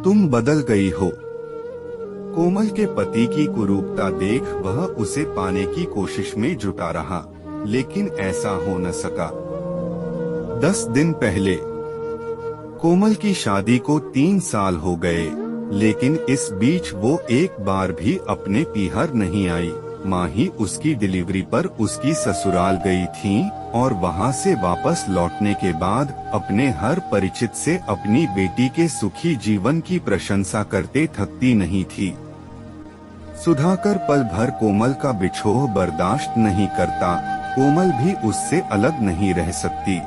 तुम बदल गई हो। कोमल के पति की कुरूपता देख वह उसे पाने की कोशिश में जुटा रहा, लेकिन ऐसा हो न सका। 10 दिन पहले कोमल की शादी को 3 साल हो गए, लेकिन इस बीच वो एक बार भी अपने पीहर नहीं आई। माँ ही उसकी डिलीवरी पर उसकी ससुराल गई थी और वहाँ से वापस लौटने के बाद अपने हर परिचित से अपनी बेटी के सुखी जीवन की प्रशंसा करते थकती नहीं थी। सुधाकर पल भर कोमल का बिछोह बर्दाश्त नहीं करता। कोमल भी उससे अलग नहीं रह सकती।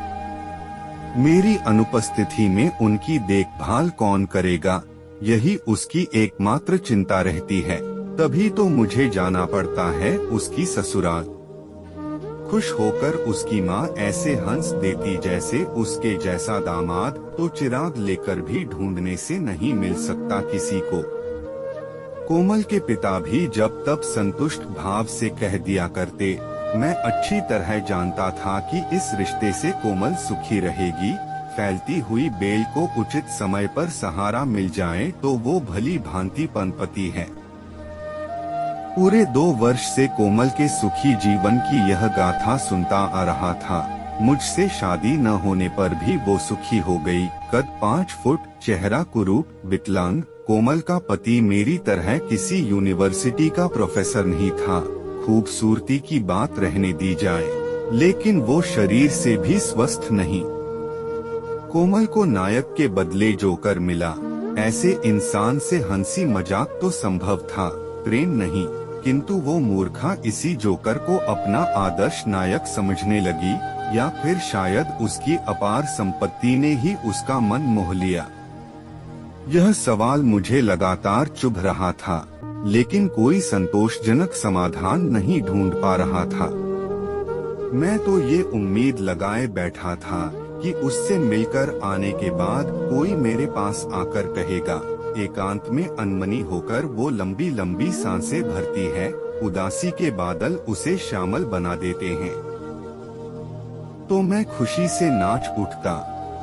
मेरी अनुपस्थिति में उनकी देखभाल कौन करेगा, यही उसकी एकमात्र चिंता रहती है। तभी तो मुझे जाना पड़ता है उसकी ससुराल। खुश होकर उसकी माँ ऐसे हंस देती जैसे उसके जैसा दामाद तो चिराग लेकर भी ढूंढने से नहीं मिल सकता किसी को। कोमल के पिता भी जब तब संतुष्ट भाव से कह दिया करते, मैं अच्छी तरह जानता था कि इस रिश्ते से कोमल सुखी रहेगी। फैलती हुई बेल को उचित समय पर सहारा मिल जाए तो वो भली भांति पनपती है। पूरे 2 वर्ष से कोमल के सुखी जीवन की यह गाथा सुनता आ रहा था। मुझसे शादी न होने पर भी वो सुखी हो गई। कद 5 फुट, चेहरा कुरूप, विकलांग। कोमल का पति मेरी तरह किसी यूनिवर्सिटी का प्रोफेसर नहीं था। खूबसूरती की बात रहने दी जाए, लेकिन वो शरीर से भी स्वस्थ नहीं। कोमल को नायक के बदले जोकर मिला। ऐसे इंसान से हंसी मजाक तो संभव था, प्रेम नहीं। किंतु वो मूर्खा इसी जोकर को अपना आदर्श नायक समझने लगी, या फिर शायद उसकी अपार संपत्ति ने ही उसका मन मोह लिया। यह सवाल मुझे लगातार चुभ रहा था, लेकिन कोई संतोषजनक समाधान नहीं ढूंढ पा रहा था। मैं तो ये उम्मीद लगाए बैठा था कि उससे मिलकर आने के बाद कोई मेरे पास आकर कहेगा। एकांत में अनमनी होकर वो लंबी लंबी सांसें भरती है। उदासी के बादल उसे श्यामल बना देते हैं। तो मैं खुशी से नाच उठता,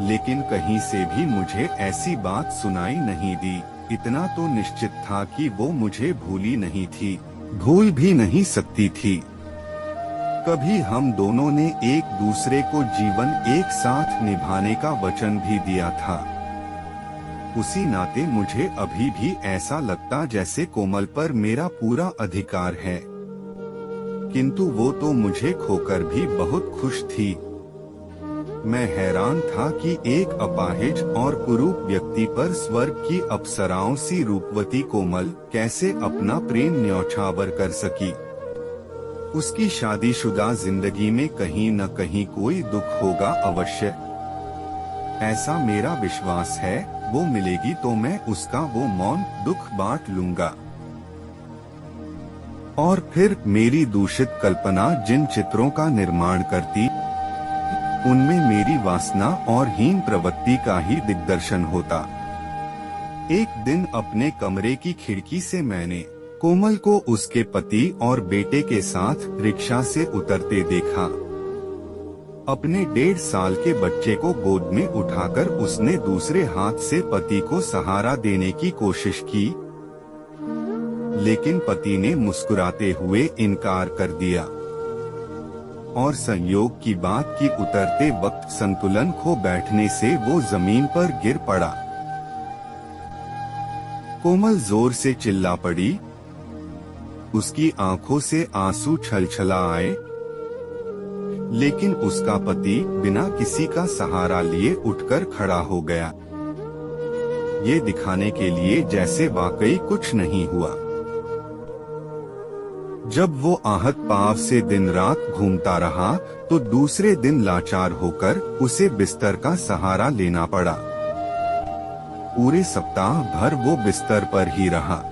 लेकिन कहीं से भी मुझे ऐसी बात सुनाई नहीं दी। इतना तो निश्चित था कि वो मुझे भूली नहीं थी, भूल भी नहीं सकती थी। कभी हम दोनों ने एक दूसरे को जीवन एक साथ निभाने का वचन भी दिया था। उसी नाते मुझे अभी भी ऐसा लगता जैसे कोमल पर मेरा पूरा अधिकार है। किंतु वो तो मुझे खोकर भी बहुत खुश थी। मैं हैरान था कि एक अपाहिज और कुरूप व्यक्ति पर स्वर्ग की अप्सराओं सी रूपवती कोमल कैसे अपना प्रेम न्यौछावर कर सकी। उसकी शादीशुदा जिंदगी में कहीं न कहीं कोई दुख होगा अवश्य, ऐसा मेरा विश्वास है। वो मिलेगी तो मैं उसका वो मौन दुख बांट लूंगा। और फिर मेरी दूषित कल्पना जिन चित्रों का निर्माण करती, उनमें मेरी वासना और हीन प्रवृत्ति का ही दिग्दर्शन होता। एक दिन अपने कमरे की खिड़की से मैंने कोमल को उसके पति और बेटे के साथ रिक्शा से उतरते देखा। अपने 1.5 साल के बच्चे को गोद में उठाकर उसने दूसरे हाथ से पति को सहारा देने की कोशिश की, लेकिन पति ने मुस्कुराते हुए इनकार कर दिया और संयोग की बात की उतरते वक्त संतुलन खो बैठने से वो जमीन पर गिर पड़ा। कोमल जोर से चिल्ला पड़ी। उसकी आंखों से आंसू छलछला आए, लेकिन उसका पति बिना किसी का सहारा लिए उठकर खड़ा हो गया, ये दिखाने के लिए जैसे वाकई कुछ नहीं हुआ। जब वो आहत पांव से दिन रात घूमता रहा तो दूसरे दिन लाचार होकर उसे बिस्तर का सहारा लेना पड़ा। पूरे सप्ताह भर वो बिस्तर पर ही रहा।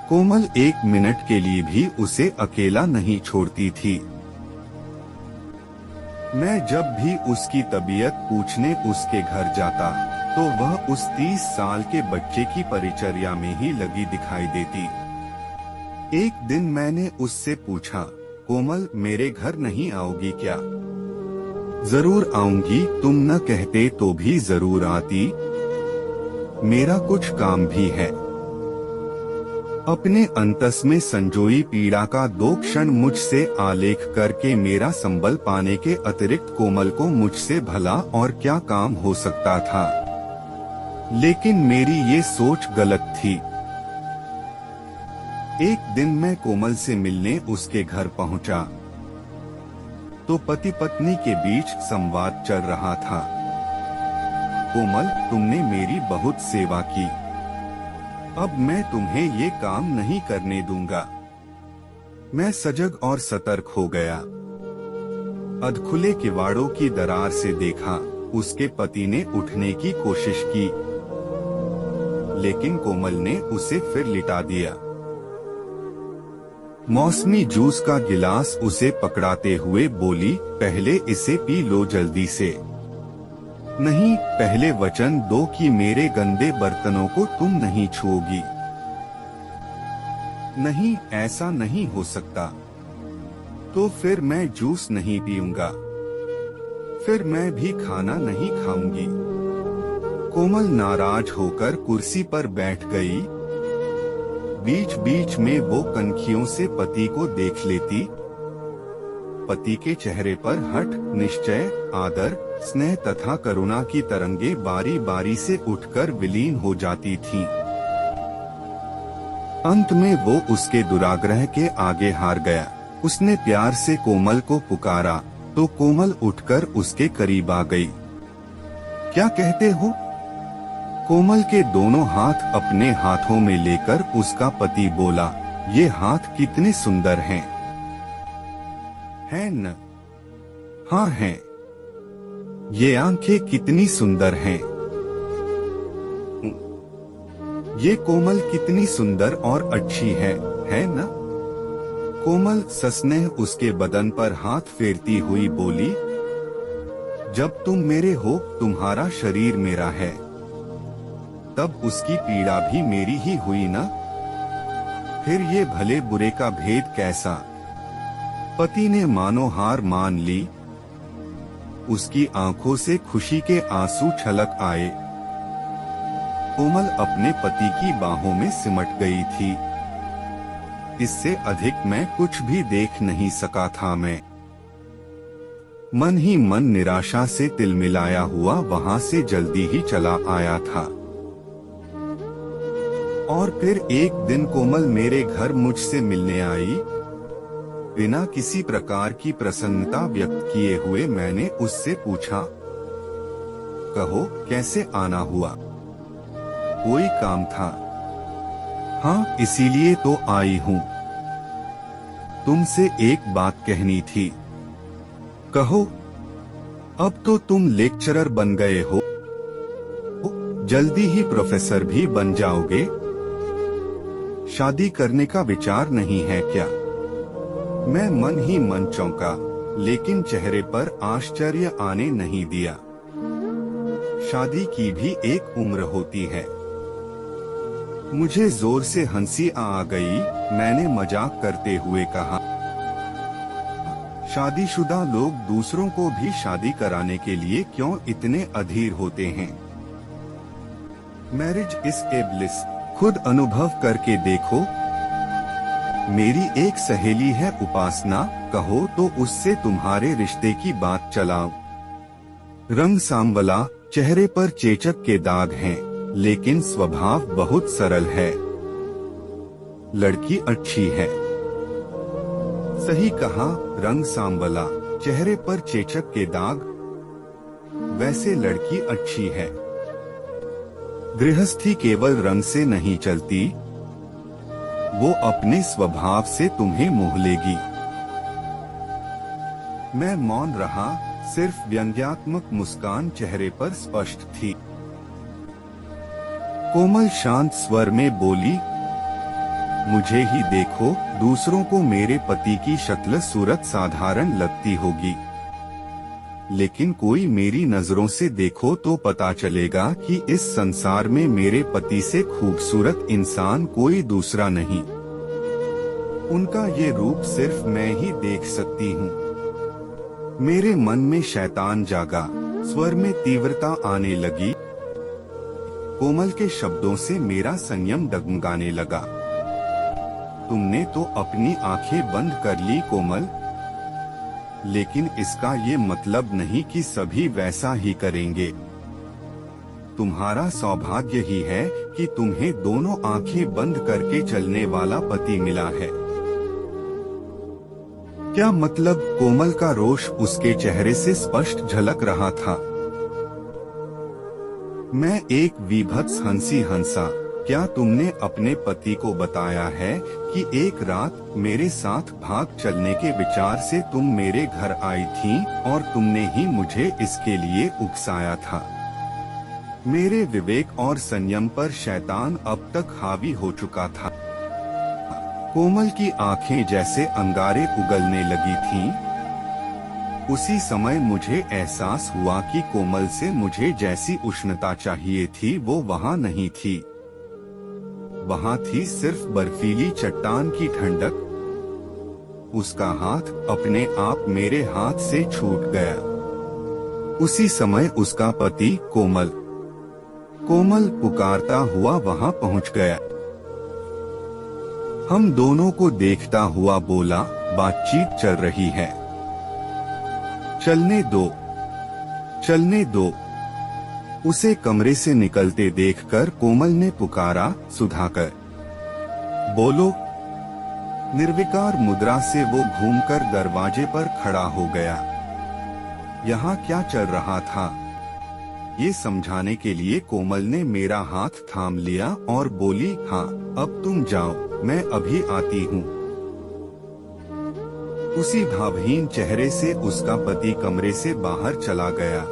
कोमल 1 मिनट के लिए भी उसे अकेला नहीं छोड़ती थी। मैं जब भी उसकी तबीयत पूछने उसके घर जाता तो वह उस 30 साल के बच्चे की परिचर्या में ही लगी दिखाई देती। एक दिन मैंने उससे पूछा, कोमल मेरे घर नहीं आओगी क्या? जरूर आऊंगी, तुम न कहते तो भी जरूर आती। मेरा कुछ काम भी है। अपने अंतस में संजोई पीड़ा का 2 क्षण मुझसे आलेख करके मेरा संबल पाने के अतिरिक्त कोमल को मुझसे भला और क्या काम हो सकता था। लेकिन मेरी ये सोच गलत थी। एक दिन मैं कोमल से मिलने उसके घर पहुंचा तो पति पत्नी के बीच संवाद चल रहा था। कोमल, तुमने मेरी बहुत सेवा की, अब मैं तुम्हें ये काम नहीं करने दूंगा। मैं सजग और सतर्क हो गया। अधखुले किवाड़ों की दरार से देखा। उसके पति ने उठने की कोशिश की, लेकिन कोमल ने उसे फिर लिटा दिया। मौसमी जूस का गिलास उसे पकड़ाते हुए बोली, पहले इसे पी लो जल्दी से। नहीं, पहले वचन दो कि मेरे गंदे बर्तनों को तुम नहीं छुओगी। नहीं, ऐसा नहीं हो सकता। तो फिर मैं जूस नहीं पीऊंगा, फिर मैं भी खाना नहीं खाऊंगी। कोमल नाराज होकर कुर्सी पर बैठ गई। बीच बीच में वो कनखियों से पति को देख लेती। पति के चेहरे पर हठ, निश्चय, आदर, स्नेह तथा करुणा की तरंगे बारी बारी से उठकर विलीन हो जाती थीं। अंत में वो उसके दुराग्रह के आगे हार गया। उसने प्यार से कोमल को पुकारा तो कोमल उठकर उसके करीब आ गई। क्या कहते हो? कोमल के दोनों हाथ अपने हाथों में लेकर उसका पति बोला, ये हाथ कितने सुंदर हैं। है न? हाँ हैं। ये आंखें कितनी सुंदर हैं। ये कोमल कितनी सुंदर और अच्छी है न? कोमल सस्नेह उसके बदन पर हाथ फेरती हुई बोली, जब तुम मेरे हो, तुम्हारा शरीर मेरा है, तब उसकी पीड़ा भी मेरी ही हुई ना? फिर ये भले बुरे का भेद कैसा? पति ने मानो हार मान ली। उसकी आंखों से खुशी के आंसू छलक आए। कोमल अपने पति की बाहों में सिमट गई थी। इससे अधिक मैं कुछ भी देख नहीं सका था। मैं मन ही मन निराशा से तिलमिलाया हुआ वहां से जल्दी ही चला आया था। और फिर एक दिन कोमल मेरे घर मुझसे मिलने आई। बिना किसी प्रकार की प्रसन्नता व्यक्त किए हुए मैंने उससे पूछा, कहो कैसे आना हुआ? कोई काम था? हाँ, इसीलिए तो आई हूँ। तुमसे एक बात कहनी थी। कहो। अब तो तुम लेक्चरर बन गए हो, जल्दी ही प्रोफेसर भी बन जाओगे। शादी करने का विचार नहीं है क्या? मैं मन ही मन चौंका, लेकिन चेहरे पर आश्चर्य आने नहीं दिया। शादी की भी एक उम्र होती है। मुझे जोर से हंसी आ गई। मैंने मजाक करते हुए कहा, शादीशुदा लोग दूसरों को भी शादी कराने के लिए क्यों इतने अधीर होते हैं? Marriage is a bliss. खुद अनुभव करके देखो। मेरी एक सहेली है उपासना, कहो तो उससे तुम्हारे रिश्ते की बात चलाओ। रंग सांवला, चेहरे पर चेचक के दाग हैं, लेकिन स्वभाव बहुत सरल है। लड़की अच्छी है। सही कहा, रंग सांवला, चेहरे पर चेचक के दाग। वैसे लड़की अच्छी है। गृहस्थी केवल रंग से नहीं चलती, वो अपने स्वभाव से तुम्हें मोह लेगी। मैं मौन रहा, सिर्फ व्यंग्यात्मक मुस्कान चेहरे पर स्पष्ट थी। कोमल शांत स्वर में बोली, मुझे ही देखो, दूसरों को मेरे पति की शक्ल सूरत साधारण लगती होगी, लेकिन कोई मेरी नजरों से देखो तो पता चलेगा कि इस संसार में मेरे पति से खूबसूरत इंसान कोई दूसरा नहीं। उनका ये रूप सिर्फ मैं ही देख सकती हूँ। मेरे मन में शैतान जागा, स्वर में तीव्रता आने लगी। कोमल के शब्दों से मेरा संयम डगमगाने लगा। तुमने तो अपनी आंखें बंद कर ली कोमल, लेकिन इसका ये मतलब नहीं कि सभी वैसा ही करेंगे। तुम्हारा सौभाग्य ही है कि तुम्हें दोनों आंखें बंद करके चलने वाला पति मिला है। क्या मतलब? कोमल का रोष उसके चेहरे से स्पष्ट झलक रहा था। मैं एक विभत्स हंसी हंसा। क्या तुमने अपने पति को बताया है कि एक रात मेरे साथ भाग चलने के विचार से तुम मेरे घर आई थी और तुमने ही मुझे इसके लिए उकसाया था? मेरे विवेक और संयम पर शैतान अब तक हावी हो चुका था। कोमल की आंखें जैसे अंगारे उगलने लगी थीं। उसी समय मुझे एहसास हुआ कि कोमल से मुझे जैसी उष्णता चाहिए थी वो वहाँ नहीं थी। वहाँ थी सिर्फ बर्फीली चट्टान की ठंडक। उसका हाथ अपने आप मेरे हाथ से छूट गया। उसी समय उसका पति कोमल पुकारता हुआ वहाँ पहुँच गया। हम दोनों को देखता हुआ बोला, बातचीत चल रही है, चलने दो। उसे कमरे से निकलते देखकर कोमल ने पुकारा, सुधाकर, बोलो। निर्विकार मुद्रा से वो घूमकर दरवाजे पर खड़ा हो गया। यहाँ क्या चल रहा था, ये समझाने के लिए कोमल ने मेरा हाथ थाम लिया और बोली, हाँ अब तुम जाओ, मैं अभी आती हूँ। उसी भावहीन चेहरे से उसका पति कमरे से बाहर चला गया।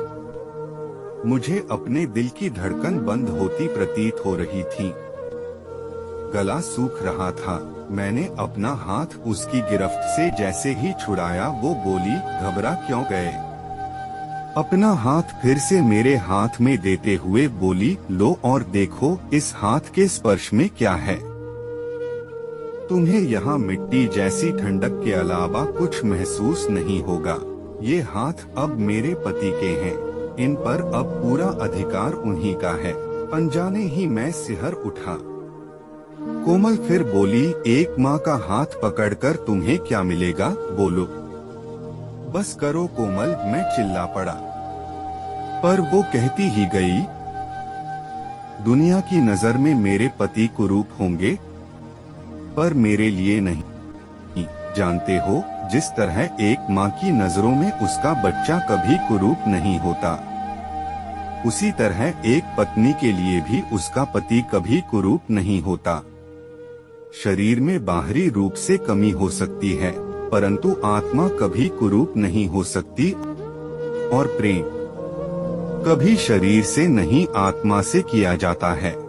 मुझे अपने दिल की धड़कन बंद होती प्रतीत हो रही थी। गला सूख रहा था। मैंने अपना हाथ उसकी गिरफ्त से जैसे ही छुड़ाया वो बोली, घबरा क्यों गए? अपना हाथ फिर से मेरे हाथ में देते हुए बोली, लो और देखो इस हाथ के स्पर्श में क्या है। तुम्हें यहाँ मिट्टी जैसी ठंडक के अलावा कुछ महसूस नहीं होगा। ये हाथ अब मेरे पति के हैं, इन पर अब पूरा अधिकार उन्हीं का है। अनजाने ही मैं सिहर उठा। कोमल फिर बोली, एक माँ का हाथ पकड़कर तुम्हें क्या मिलेगा, बोलो। बस करो कोमल, मैं चिल्ला पड़ा। पर वो कहती ही गई, दुनिया की नजर में मेरे पति कुरूप होंगे, पर मेरे लिए नहीं। जानते हो, जिस तरह एक माँ की नजरों में उसका बच्चा कभी कुरूप नहीं होता, उसी तरह एक पत्नी के लिए भी उसका पति कभी कुरूप नहीं होता। शरीर में बाहरी रूप से कमी हो सकती है, परंतु आत्मा कभी कुरूप नहीं हो सकती, और प्रेम कभी शरीर से नहीं आत्मा से किया जाता है।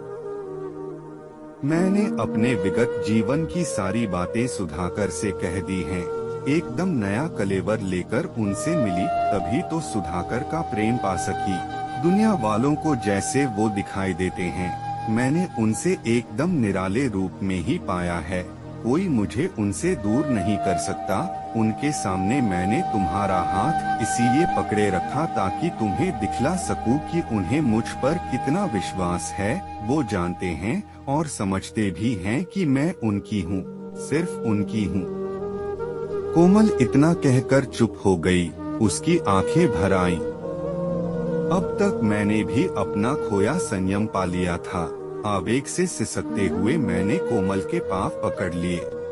मैंने अपने विगत जीवन की सारी बातें सुधाकर से कह दी हैं। एकदम नया कलेवर लेकर उनसे मिली, तभी तो सुधाकर का प्रेम पा सकी। दुनिया वालों को जैसे वो दिखाई देते हैं, मैंने उनसे एकदम निराले रूप में ही पाया है। कोई मुझे उनसे दूर नहीं कर सकता। उनके सामने मैंने तुम्हारा हाथ इसीलिए पकड़े रखा ताकि तुम्हें दिखला सकूं कि उन्हें मुझ पर कितना विश्वास है। वो जानते हैं और समझते भी हैं कि मैं उनकी हूँ, सिर्फ उनकी हूँ। कोमल इतना कहकर चुप हो गई। उसकी आंखें भर आईं। अब तक मैंने भी अपना खोया संयम पा लिया था। आवेग से सिसकते हुए मैंने कोमल के पाँव पकड़ लिए।